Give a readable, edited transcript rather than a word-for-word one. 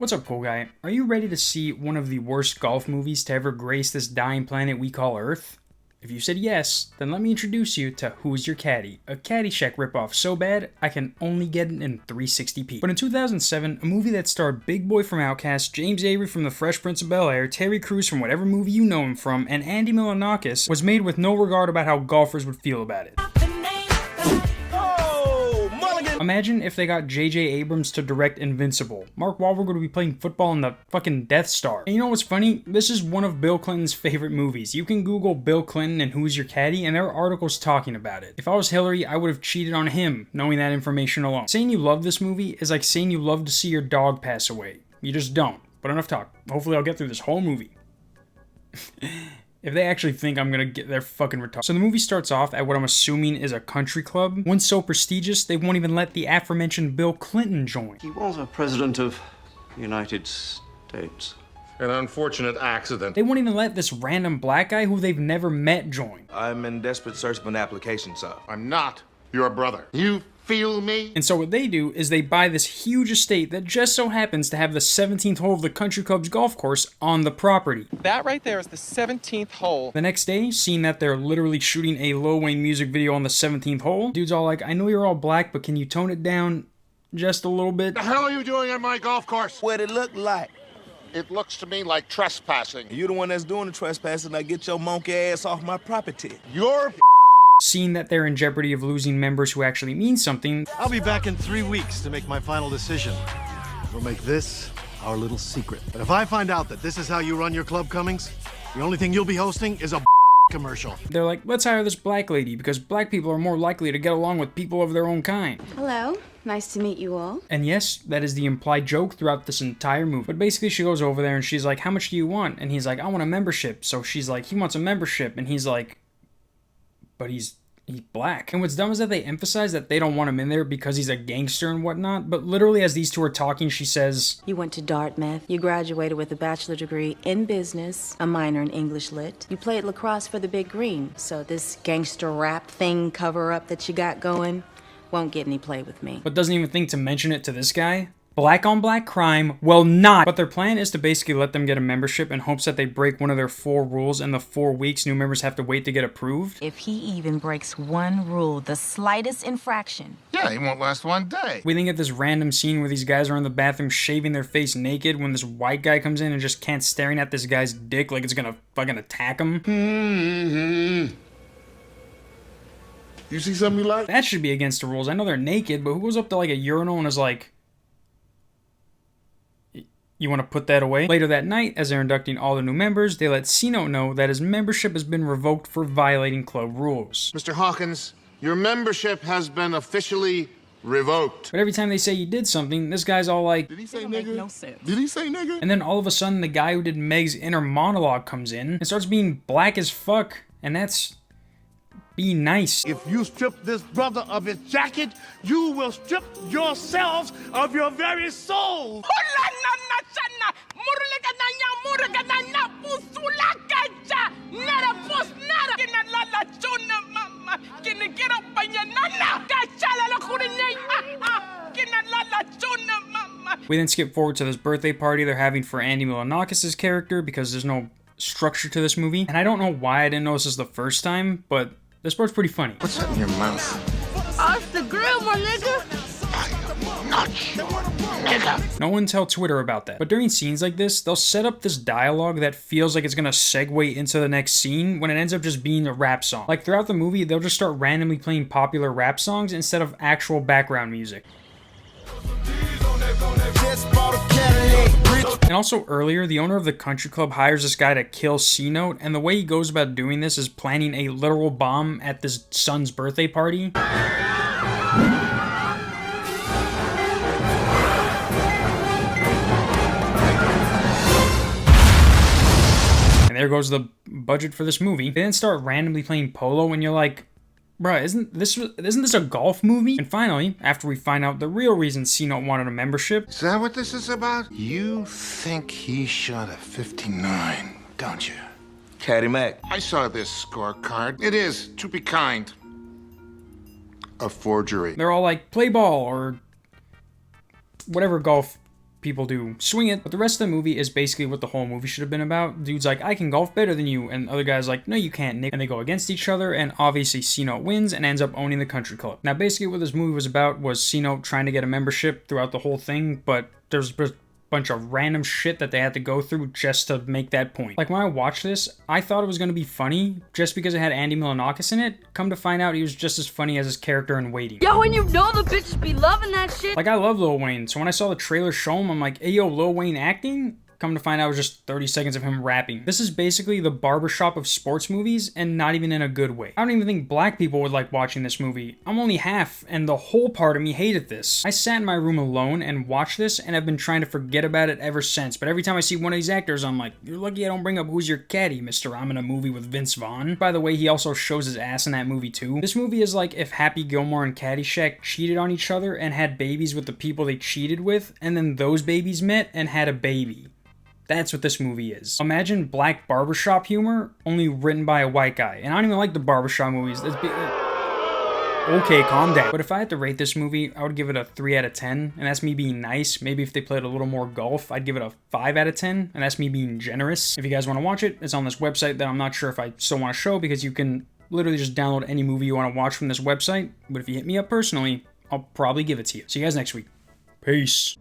What's up, cool guy? Are you ready to see one of the worst golf movies to ever grace this dying planet we call Earth? If you said yes, then let me introduce you to Who's Your Caddy, a Caddyshack ripoff so bad I can only get it in 360p. But in 2007, a movie that starred Big Boy from Outkast, James Avery from The Fresh Prince of Bel-Air, Terry Crews from whatever movie you know him from, and Andy Milonakis was made with no regard about how golfers would feel about it. Imagine if they got J.J. Abrams to direct Invincible. Mark Wahlberg would be playing football in the fucking Death Star. And you know what's funny? This is one of Bill Clinton's favorite movies. You can Google Bill Clinton and Who's Your Caddy, and there are articles talking about it. If I was Hillary, I would have cheated on him, knowing that information alone. Saying you love this movie is like saying you love to see your dog pass away. You just don't. But enough talk. Hopefully I'll get through this whole movie. If they actually think I'm gonna get their fucking retarded. So the movie starts off at what I'm assuming is a country club. One so prestigious, they won't even let the aforementioned Bill Clinton join. He was a president of the United States. An unfortunate accident. They won't even let this random black guy who they've never met join. I'm in desperate search of an application, sir. I'm not your brother. You feel me? And so what they do is they buy this huge estate that just so happens to have the 17th hole of the country club's golf course on the property. That right there is the 17th hole. The next day, seeing that they're literally shooting a Lil Wayne music video on the 17th hole, dude's all like, I know you're all black, but can you tone it down just a little bit? The hell are you doing on my golf course? What it look like? It looks to me like trespassing. You the one that's doing the trespassing. Now get your monkey ass off my property. You're Seeing that they're in jeopardy of losing members who actually mean something, I'll be back in 3 weeks to make my final decision. We'll make this our little secret. But if I find out that this is how you run your club, Cummings, the only thing you'll be hosting is a commercial. they're like, let's hire this black lady because black people are more likely to get along with people of their own kind. Hello, nice to meet you all. And yes, that is the implied joke throughout this entire movie. But basically she goes over there and she's like, how much do you want? And he's like, I want a membership. So she's like, he wants a membership. And he's like, but he's black. And what's dumb is that they emphasize that they don't want him in there because he's a gangster and whatnot, but literally as these two are talking, she says, You went to Dartmouth. You graduated with a bachelor degree in business, a minor in English lit. You played lacrosse for the Big Green, so this gangster rap thing cover-up that you got going won't get any play with me. but doesn't even think to mention it to this guy. Black on black crime will not. But their plan is to basically let them get a membership in hopes that they break one of their 4 rules and the 4 weeks new members have to wait to get approved. If he even breaks one rule, the slightest infraction. Yeah, he won't last one day. We then get this random scene where these guys are in the bathroom shaving their face naked when this white guy comes in and just can't staring at this guy's dick like it's gonna fucking attack him. You see something you like? That should be against the rules. I know they're naked, but who goes up to like a urinal and is like, you want to put that away? Later that night, as they're inducting all the new members, they let C-Note know that his membership has been revoked for violating club rules. Mr. Hawkins, your membership has been officially revoked. But every time they say you did something, this guy's all like, Did he say nigga? No sense. Did he say nigga? and then all of a sudden the guy who did Meg's inner monologue comes in and starts being black as fuck, and that's be nice. If you strip this brother of his jacket, you will strip yourselves of your very soul. We then skip forward to this birthday party they're having for Andy Milonakis' character because there's no structure to this movie. And I don't know why I didn't notice this the first time, but this part's pretty funny. What's that in your mouth? Off the grill, my nigga. Not your nigga. No one tell Twitter about that. But during scenes like this, they'll set up this dialogue that feels like it's gonna segue into the next scene when it ends up just being a rap song. Like throughout the movie, they'll just start randomly playing popular rap songs instead of actual background music. And also earlier, the owner of the country club hires this guy to kill C-Note, and the way he goes about doing this is planning a literal bomb at this son's birthday party. And there goes the budget for this movie. They then start randomly playing polo, and you're like, bruh, isn't this a golf movie? And finally, after we find out the real reason C-Note wanted a membership, Is that what this is about? You think he shot a 59, don't you? Caddy Mac. I saw this scorecard. It is, to be kind, a forgery. they're all like, play ball, or whatever golf people do swing it, but the rest of the movie is basically what the whole movie should have been about. Dude's like, I can golf better than you, and the other guy's like, no you can't, Nick. And they go against each other, and obviously C-Note wins and ends up owning the country club. Now basically what this movie was about was C-Note trying to get a membership throughout the whole thing, but there's bunch of random shit that they had to go through just to make that point. Like when I watched this, I thought it was going to be funny just because it had Andy Milonakis in it. Come to find out, he was just as funny as his character in Waiting. Yo, and you know the bitches be loving that shit. Like I love Lil Wayne, so when I saw the trailer show him, I'm like, hey yo, Lil Wayne acting? Come to find out it was just 30 seconds of him rapping. This is basically the Barbershop of sports movies, and not even in a good way. I don't even think black people would like watching this movie. I'm only half, and the whole part of me hated this. I sat in my room alone and watched this, and I've been trying to forget about it ever since, but every time I see one of these actors, I'm like, you're lucky I don't bring up Who's Your Caddy, Mr. I'm in a movie with Vince Vaughn. By the way, he also shows his ass in that movie too. This movie is like if Happy Gilmore and Caddyshack cheated on each other and had babies with the people they cheated with, and then those babies met and had a baby. That's what this movie is. Imagine black barbershop humor, only written by a white guy. And I don't even like the barbershop movies. Okay, calm down. But if I had to rate this movie, I would give it a 3 out of 10. And that's me being nice. Maybe if they played a little more golf, I'd give it a 5 out of 10. And that's me being generous. If you guys want to watch it, it's on this website that I'm not sure if I still want to show, because you can literally just download any movie you want to watch from this website. But if you hit me up personally, I'll probably give it to you. See you guys next week. Peace.